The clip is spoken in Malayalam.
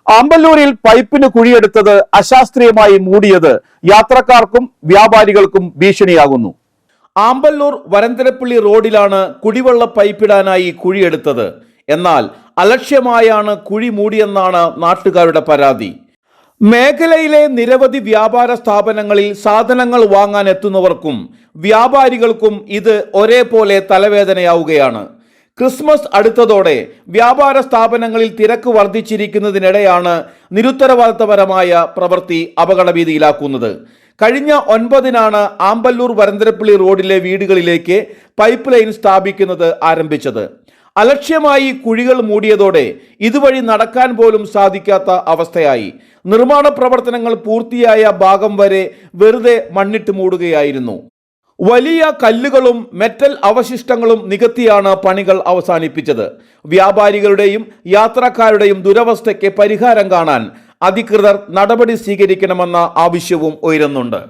ആമ്പല്ലൂരിൽ പൈപ്പിന് കുഴിയെടുത്തത് അശാസ്ത്രീയമായി മൂടിയത് യാത്രക്കാർക്കും വ്യാപാരികൾക്കും ഭീഷണിയാകുന്നു. ആമ്പല്ലൂർ വരന്തരപ്പള്ളി റോഡിലാണ് കുടിവെള്ള പൈപ്പിടാനായി കുഴിയെടുത്തത്. എന്നാൽ അലക്ഷ്യമായാണ് കുഴി മൂടിയെന്നാണ് നാട്ടുകാരുടെ പരാതി. മേഖലയിലെ നിരവധി വ്യാപാര സ്ഥാപനങ്ങളിൽ സാധനങ്ങൾ വാങ്ങാൻ എത്തുന്നവർക്കും വ്യാപാരികൾക്കും ഇത് ഒരേപോലെ തലവേദനയാവുകയാണ്. ക്രിസ്മസ് അടുത്തതോടെ വ്യാപാര സ്ഥാപനങ്ങളിൽ തിരക്ക് വർദ്ധിച്ചിരിക്കുന്നതിനിടെയാണ് നിരുത്തരവാദിത്തപരമായ പ്രവൃത്തി അപകടഭീതിയിലാക്കുന്നത്. കഴിഞ്ഞ 9-നാണ് ആമ്പല്ലൂർ വരന്തരപ്പള്ളി റോഡിലെ വീടുകളിലേക്ക് പൈപ്പ് ലൈൻ സ്ഥാപിക്കുന്നത് ആരംഭിച്ചത്. അലക്ഷ്യമായി കുഴികൾ മൂടിയതോടെ ഇതുവഴി നടക്കാൻ പോലും സാധിക്കാത്ത അവസ്ഥയായി. നിർമ്മാണ പ്രവർത്തനങ്ങൾ പൂർത്തിയായ ഭാഗം വരെ വെറുതെ മണ്ണിട്ട് മൂടുകയായിരുന്നു. വലിയ കല്ലുകളും മെറ്റൽ അവശിഷ്ടങ്ങളും നികത്തിയാണ് പണികൾ അവസാനിപ്പിച്ചത്. വ്യാപാരികളുടെയും യാത്രക്കാരുടെയും ദുരവസ്ഥയ്ക്ക് പരിഹാരം കാണാൻ അധികൃതർ നടപടി സ്വീകരിക്കണമെന്ന ആവശ്യവും ഉയരുന്നുണ്ട്.